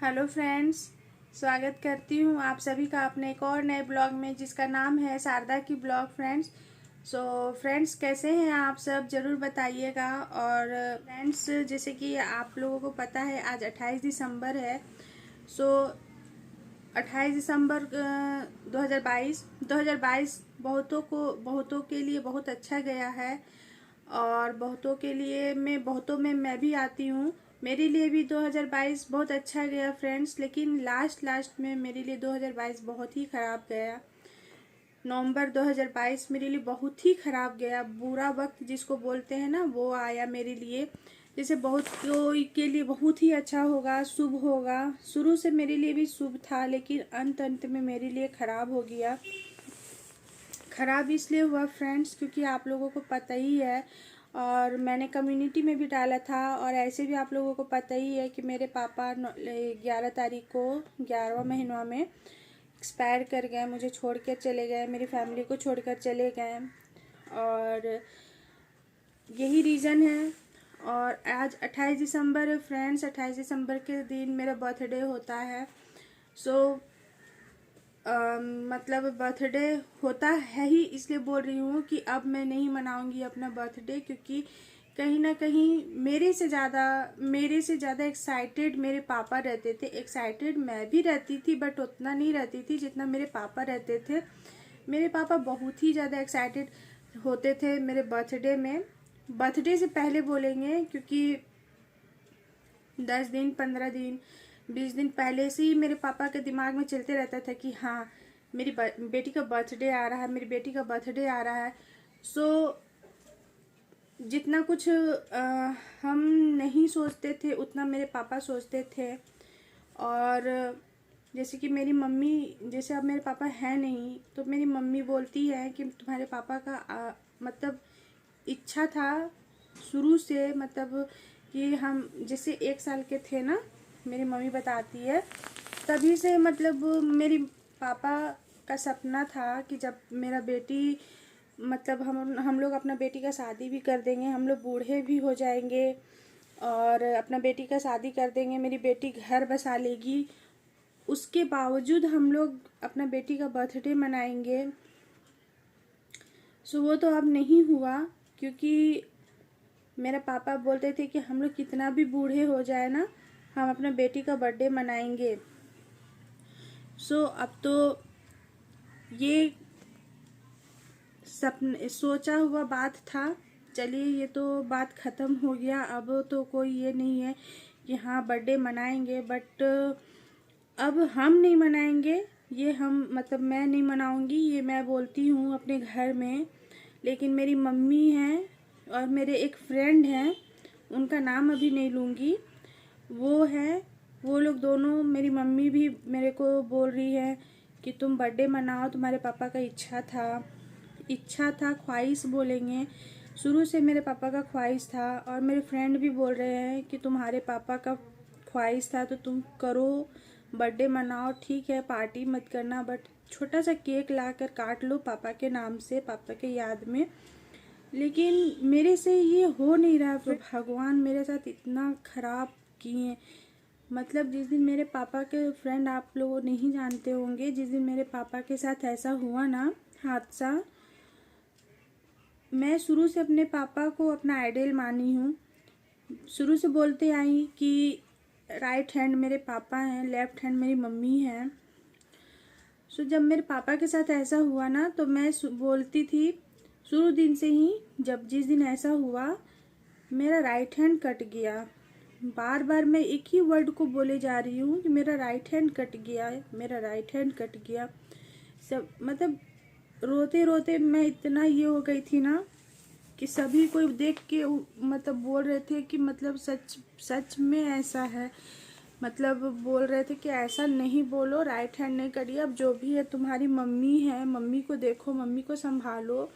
Hello friends, स्वागत करती हूँ आप सभी का अपने एक और नए ब्लॉग में जिसका नाम है शारदा की ब्लॉग फ्रेंड्स। फ्रेंड्स, कैसे हैं आप सब ज़रूर बताइएगा। और फ्रेंड्स, जैसे कि आप लोगों को पता है आज 28 दिसंबर है। सो 28 दिसंबर 2022 बहुतों के लिए बहुत अच्छा गया है। और बहुतों में मैं भी आती हूँ। मेरे लिए भी 2022 बहुत अच्छा गया फ्रेंड्स, लेकिन लास्ट में मेरे लिए 2022 बहुत ही ख़राब गया। नवंबर 2022 मेरे लिए बहुत ही ख़राब गया। बुरा वक्त जिसको बोलते हैं ना, वो आया मेरे लिए। जैसे बहुत के लिए बहुत ही अच्छा होगा, शुभ होगा। शुरू से मेरे लिए भी शुभ था, लेकिन अंत में मेरे लिए ख़राब हो गया। ख़राब इसलिए हुआ फ्रेंड्स क्योंकि आप लोगों को पता ही है, और मैंने कम्युनिटी में भी डाला था, और ऐसे भी आप लोगों को पता ही है कि मेरे पापा 11 तारीख को 11वां महीना में एक्सपायर कर गए, मुझे छोड़ कर चले गए, मेरी फैमिली को छोड़कर चले गए। और यही रीज़न है। और आज 28 दिसंबर है फ्रेंड्स। 28 दिसंबर के दिन मेरा बर्थडे होता है। मतलब बर्थडे होता है ही, इसलिए बोल रही हूँ कि अब मैं नहीं मनाऊंगी अपना बर्थडे, क्योंकि कहीं ना कहीं मेरे से ज़्यादा एक्साइटेड मेरे पापा रहते थे। एक्साइटेड मैं भी रहती थी, बट उतना नहीं रहती थी जितना मेरे पापा रहते थे। मेरे पापा बहुत ही ज़्यादा एक्साइटेड होते थे मेरे बर्थडे में। बर्थडे से पहले बोलेंगे, क्योंकि 10 दिन 15 दिन 20 दिन पहले से ही मेरे पापा के दिमाग में चलते रहता था कि हाँ, मेरी बेटी का बर्थडे आ रहा है, मेरी बेटी का बर्थडे आ रहा है। जितना कुछ हम नहीं सोचते थे उतना मेरे पापा सोचते थे। और जैसे कि मेरी मम्मी, जैसे अब मेरे पापा हैं नहीं, तो मेरी मम्मी बोलती है कि तुम्हारे पापा का मतलब इच्छा था शुरू से, मतलब कि हम जैसे 1 साल के थे ना, मेरी मम्मी बताती है, तभी से मतलब मेरी पापा का सपना था कि जब मेरा बेटी, मतलब हम लोग अपना बेटी का शादी भी कर देंगे, हम लोग बूढ़े भी हो जाएंगे और अपना बेटी का शादी कर देंगे, मेरी बेटी घर बसा लेगी, उसके बावजूद हम लोग अपना बेटी का बर्थडे मनाएंगे। वो तो अब नहीं हुआ, क्योंकि मेरे पापा बोलते थे कि हम लोग कितना भी बूढ़े हो जाए ना, हम अपना बेटी का बर्थडे मनाएंगे। अब तो ये सपने सोचा हुआ बात था। चलिए, ये तो बात ख़त्म हो गया। अब तो कोई ये नहीं है कि हाँ बर्थडे मनाएंगे, बट अब हम नहीं मनाएंगे। ये हम मतलब मैं नहीं मनाऊंगी, ये मैं बोलती हूँ अपने घर में। लेकिन मेरी मम्मी हैं और मेरे एक फ्रेंड हैं, उनका नाम अभी नहीं लूँगी, वो लोग दोनों, मेरी मम्मी भी मेरे को बोल रही है कि तुम बर्थडे मनाओ, तुम्हारे पापा का इच्छा था, ख्वाहिश बोलेंगे। शुरू से मेरे पापा का ख्वाहिश था, और मेरे फ्रेंड भी बोल रहे हैं कि तुम्हारे पापा का ख्वाहिश था तो तुम करो, बर्थडे मनाओ। ठीक है, पार्टी मत करना, बट छोटा सा केक लाकर काट लो पापा के नाम से, पापा के याद में। लेकिन मेरे से ये हो नहीं रहा। तो भगवान मेरे साथ इतना खराब किए। मतलब जिस दिन मेरे पापा के फ्रेंड, आप लोग नहीं जानते होंगे, जिस दिन मेरे पापा के साथ ऐसा हुआ ना हादसा, मैं शुरू से अपने पापा को अपना आइडल मानी हूँ। शुरू से बोलते आई कि राइट हैंड मेरे पापा हैं, लेफ्ट हैंड मेरी मम्मी है। जब मेरे पापा के साथ ऐसा हुआ ना, तो मैं बोलती थी शुरू दिन से ही, जिस दिन ऐसा हुआ मेरा राइट हैंड कट गया। बार बार मैं एक ही वर्ड को बोले जा रही हूँ कि मेरा राइट हैंड कट गया, मेरा राइट हैंड कट गया। सब मतलब रोते रोते मैं इतना ये हो गई थी ना कि सभी कोई देख के मतलब बोल रहे थे कि मतलब सच में ऐसा है। मतलब बोल रहे थे कि ऐसा नहीं बोलो, राइट हैंड नहीं करिए, अब जो भी है तुम्हारी मम्मी है, मम्मी को देखो, मम्मी को संभालो।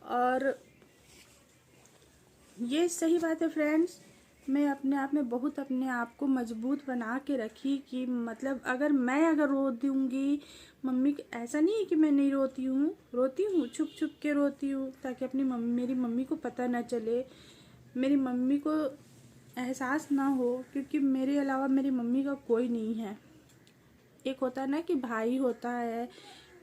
और ये सही बात है फ्रेंड्स। मैं अपने आप में बहुत अपने आप को मजबूत बना के रखी कि मतलब अगर रो दूँगी मम्मी, ऐसा नहीं है कि मैं नहीं रोती हूँ, छुप छुप के रोती हूँ, ताकि मेरी मम्मी को पता ना चले। मेरी मम्मी को एहसास ना हो, क्योंकि मेरे अलावा मेरी मम्मी का कोई नहीं है। एक होता है ना कि भाई होता है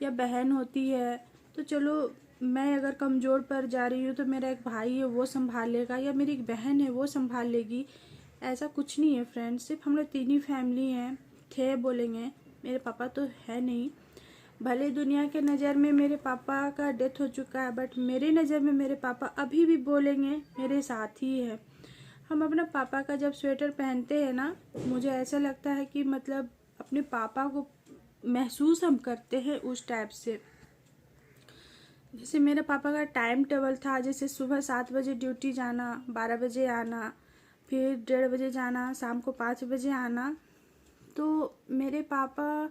या बहन होती है, तो चलो मैं अगर कमज़ोर पड़ जा रही हूँ तो मेरा एक भाई है वो संभाल लेगा, या मेरी एक बहन है वो संभाल लेगी। ऐसा कुछ नहीं है फ्रेंड्स, सिर्फ हम लोग 3 ही फैमिली हैं, थे बोलेंगे, मेरे पापा तो है नहीं। भले दुनिया के नज़र में मेरे पापा का डेथ हो चुका है, बट मेरे नज़र में मेरे पापा अभी भी बोलेंगे मेरे साथ ही है। हम अपने पापा का जब स्वेटर पहनते हैं ना, मुझे ऐसा लगता है कि मतलब अपने पापा को महसूस हम करते हैं उस टाइप से। जैसे मेरे पापा का टाइम टेबल था, जैसे सुबह 7 बजे ड्यूटी जाना, 12 बजे आना, फिर 1:30 बजे जाना, शाम को 5 बजे आना। तो मेरे पापा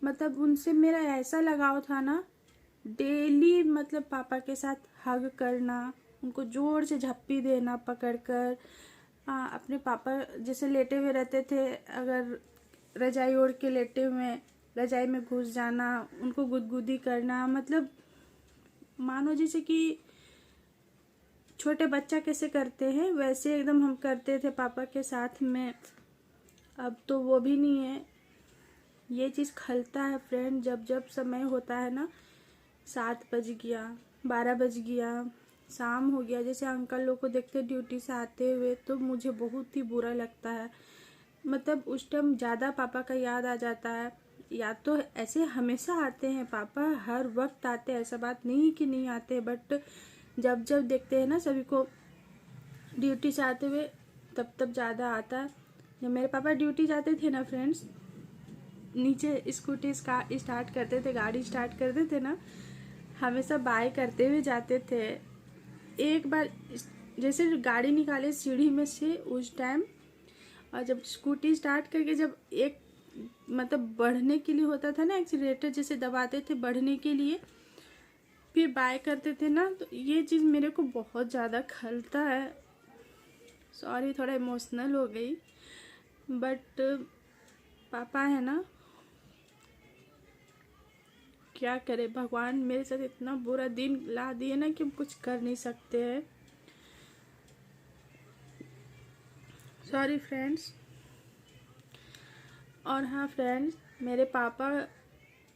मतलब उनसे मेरा ऐसा लगाव था ना, डेली मतलब पापा के साथ हग करना, उनको जोर से झप्पी देना पकड़कर। अपने पापा जैसे लेटे हुए रहते थे, अगर रजाई ओढ़ के लेटे हुए रजाई में घुस जाना, उनको गुदगुदी करना, मतलब मानो जैसे कि छोटे बच्चा कैसे करते हैं वैसे एकदम हम करते थे पापा के साथ में। अब तो वो भी नहीं है। ये चीज़ खलता है फ्रेंड, जब जब समय होता है ना, 7 बज गया, 12 बज गया, शाम हो गया, जैसे अंकल लोग को देखते ड्यूटी से आते हुए, तो मुझे बहुत ही बुरा लगता है। मतलब उस टाइम ज़्यादा पापा का याद आ जाता है। या तो ऐसे हमेशा आते हैं पापा, हर वक्त आते हैं, ऐसा बात नहीं कि नहीं आते, बट जब जब देखते हैं ना सभी को ड्यूटी से आते हुए, तब तब ज़्यादा आता है। जब मेरे पापा ड्यूटी जाते थे ना फ्रेंड्स, नीचे स्कूटी स्टार्ट करते थे, गाड़ी स्टार्ट करते थे ना, हमेशा बाय करते हुए जाते थे। एक बार जैसे गाड़ी निकाले सीढ़ी में से उस टाइम, और जब स्कूटी स्टार्ट करके जब एक मतलब बढ़ने के लिए होता था ना, एक्सीलरेटर जैसे दबाते थे बढ़ने के लिए, फिर बाय करते थे ना, तो ये चीज़ मेरे को बहुत ज़्यादा खलता है। सॉरी, थोड़ा इमोशनल हो गई, बट पापा है ना, क्या करे, भगवान मेरे साथ इतना बुरा दिन ला दिए ना कि हम कुछ कर नहीं सकते हैं। Sorry friends. और हाँ फ्रेंड्स, मेरे पापा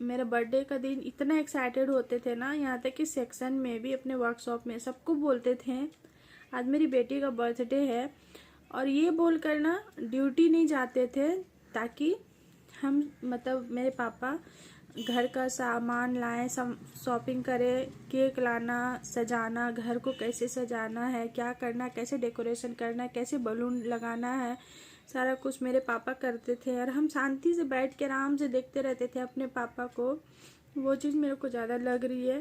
मेरे बर्थडे का दिन इतना एक्साइटेड होते थे ना, यहाँ तक कि सेक्शन में भी, अपने वर्कशॉप में सबको बोलते थे आज मेरी बेटी का बर्थडे है, और ये बोल कर ना ड्यूटी नहीं जाते थे, ताकि हम मतलब मेरे पापा घर का सामान लाएं, शॉपिंग करें, केक लाना, सजाना, घर को कैसे सजाना है, क्या करना, कैसे डेकोरेशन करना है, कैसे बलून लगाना है, सारा कुछ मेरे पापा करते थे। और हम शांति से बैठ के आराम से देखते रहते थे अपने पापा को। वो चीज़ मेरे को ज़्यादा लग रही है।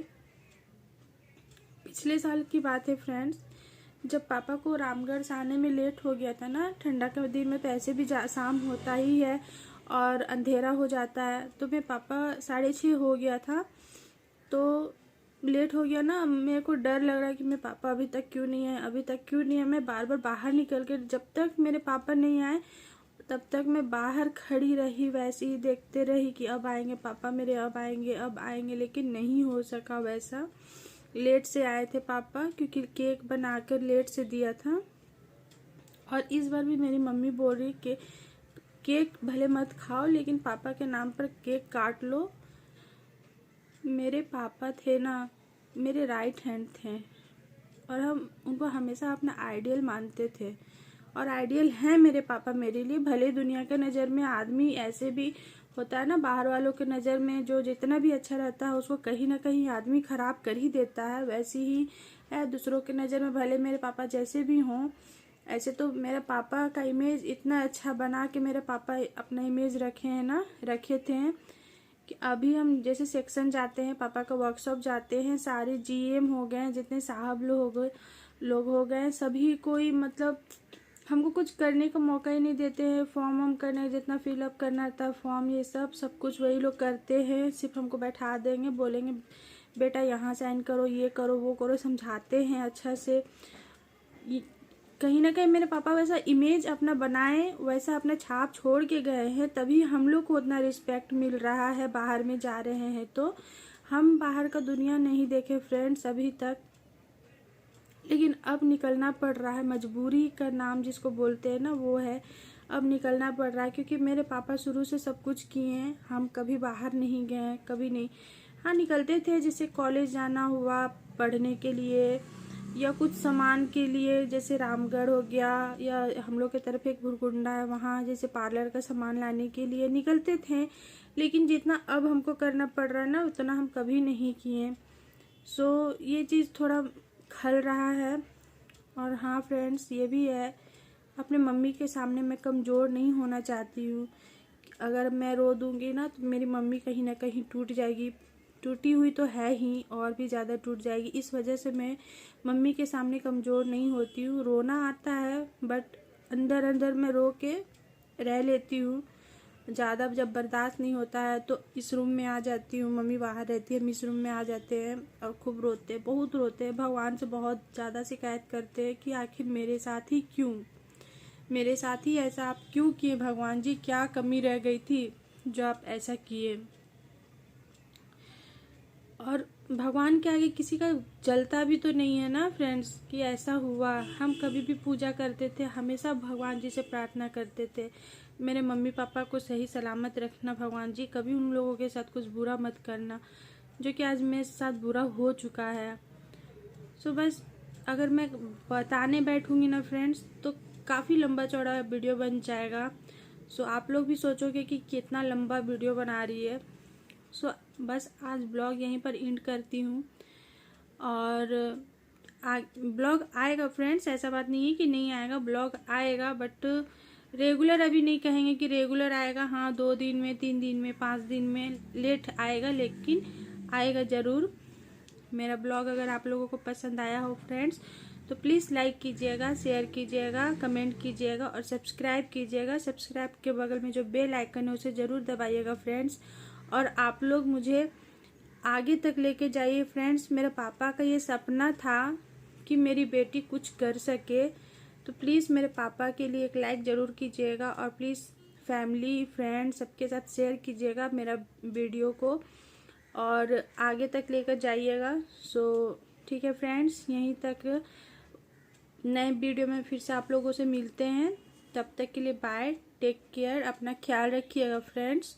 पिछले साल की बात है फ्रेंड्स, जब पापा को रामगढ़ से आने में लेट हो गया था ना, ठंडा के दिन में तो ऐसे भी शाम होता ही है और अंधेरा हो जाता है, तो मेरे पापा 6:30 हो गया था, तो लेट हो गया ना, मेरे को डर लग रहा है कि मेरे पापा अभी तक क्यों नहीं आए, अभी तक क्यों नहीं आए। मैं बार बार बाहर निकल के, जब तक मेरे पापा नहीं आए तब तक मैं बाहर खड़ी रही, वैसे ही देखते रही कि अब आएंगे पापा मेरे, अब आएंगे अब आएंगे, लेकिन नहीं हो सका वैसा। लेट से आए थे पापा, क्योंकि केक बनाकर लेट से दिया था। और इस बार भी मेरी मम्मी बोल रही कि केक भले मत खाओ, लेकिन पापा के नाम पर केक काट लो। मेरे पापा थे ना, मेरे राइट हैंड थे, और हम उनको हमेशा अपना आइडियल मानते थे, और आइडियल हैं मेरे पापा मेरे लिए। भले दुनिया के नज़र में आदमी ऐसे भी होता है ना, बाहर वालों के नज़र में जो जितना भी अच्छा रहता है उसको कहीं ना कहीं आदमी ख़राब कर ही देता है, वैसे ही है दूसरों के नज़र में। भले मेरे पापा जैसे भी हों, ऐसे तो मेरे पापा का इमेज इतना अच्छा बना के मेरे पापा अपना इमेज रखे हैं ना, रखे थे कि अभी हम जैसे सेक्शन जाते हैं, पापा का वर्कशॉप जाते हैं, सारे जीएम हो गए, जितने साहब लोग हो गए, सभी कोई मतलब हमको कुछ करने का मौका ही नहीं देते हैं। फॉर्म हम करने, जितना फिलअप करना था फॉर्म, ये सब कुछ वही लोग करते हैं। सिर्फ हमको बैठा देंगे, बोलेंगे बेटा यहाँ साइन करो, ये करो वो करो, समझाते हैं अच्छा से। कहीं ना कहीं मेरे पापा वैसा इमेज अपना बनाए, वैसा अपना छाप छोड़ के गए हैं, तभी हम लोग को उतना रिस्पेक्ट मिल रहा है। बाहर में जा रहे हैं तो हम बाहर का दुनिया नहीं देखे फ्रेंड्स अभी तक। लेकिन अब निकलना पड़ रहा है, मजबूरी का नाम जिसको बोलते हैं ना वो है, अब निकलना पड़ रहा है क्योंकि मेरे पापा शुरू से सब कुछ किए हैं, हम कभी बाहर नहीं गए, कभी नहीं। हाँ निकलते थे, जैसे कॉलेज जाना हुआ पढ़ने के लिए या कुछ सामान के लिए, जैसे रामगढ़ हो गया, या हम लोग की तरफ एक भुरकुंडा है वहाँ, जैसे पार्लर का सामान लाने के लिए निकलते थे। लेकिन जितना अब हमको करना पड़ रहा है ना उतना हम कभी नहीं किए। सो ये चीज़ थोड़ा खल रहा है। और हाँ फ्रेंड्स, ये भी है, अपने मम्मी के सामने मैं कमज़ोर नहीं होना चाहती हूँ। अगर मैं रो दूँगी ना तो मेरी मम्मी कहीं ना कहीं टूट जाएगी, टूटी हुई तो है ही और भी ज़्यादा टूट जाएगी। इस वजह से मैं मम्मी के सामने कमज़ोर नहीं होती हूँ। रोना आता है बट अंदर अंदर मैं रो के रह लेती हूँ। ज़्यादा जब बर्दाश्त नहीं होता है तो इस रूम में आ जाती हूँ, मम्मी बाहर रहती है, हम इस रूम में आ जाते हैं और खूब रोते हैं, बहुत रोते हैं, भगवान से बहुत ज़्यादा शिकायत करते हैं कि आखिर मेरे साथ ही क्यों, मेरे साथ ही ऐसा आप क्यों किए भगवान जी, क्या कमी रह गई थी जो आप ऐसा किए। और भगवान के आगे किसी का जलता भी तो नहीं है ना फ्रेंड्स कि ऐसा हुआ। हम कभी भी पूजा करते थे, हमेशा भगवान जी से प्रार्थना करते थे मेरे मम्मी पापा को सही सलामत रखना भगवान जी, कभी उन लोगों के साथ कुछ बुरा मत करना, जो कि आज मेरे साथ बुरा हो चुका है। सो बस अगर मैं बताने बैठूंगी ना फ्रेंड्स तो काफ़ी लंबा चौड़ा वीडियो बन जाएगा। सो आप लोग भी सोचोगे कि कितना लंबा वीडियो बना रही है। सो बस आज ब्लॉग यहीं पर एंड करती हूँ। और ब्लॉग आएगा फ्रेंड्स, ऐसा बात नहीं है कि नहीं आएगा, ब्लॉग आएगा बट रेगुलर अभी नहीं कहेंगे कि रेगुलर आएगा। हाँ 2 दिन में, 3 दिन में, 5 दिन में लेट आएगा, लेकिन आएगा ज़रूर मेरा ब्लॉग। अगर आप लोगों को पसंद आया हो फ्रेंड्स तो प्लीज़ लाइक कीजिएगा, शेयर कीजिएगा, कमेंट कीजिएगा और सब्सक्राइब कीजिएगा। सब्सक्राइब के बगल में जो बेल आइकन है उसे ज़रूर दबाइएगा फ्रेंड्स। और आप लोग मुझे आगे तक लेके जाइए फ्रेंड्स। मेरे पापा का ये सपना था कि मेरी बेटी कुछ कर सके, तो प्लीज़ मेरे पापा के लिए एक लाइक ज़रूर कीजिएगा और प्लीज़ फैमिली फ्रेंड्स सबके साथ शेयर कीजिएगा मेरा वीडियो को और आगे तक लेकर जाइएगा। सो ठीक है फ्रेंड्स, यहीं तक नए वीडियो में फिर से आप लोगों से मिलते हैं। तब तक के लिए बाय, टेक केयर, अपना ख्याल रखिएगा फ्रेंड्स।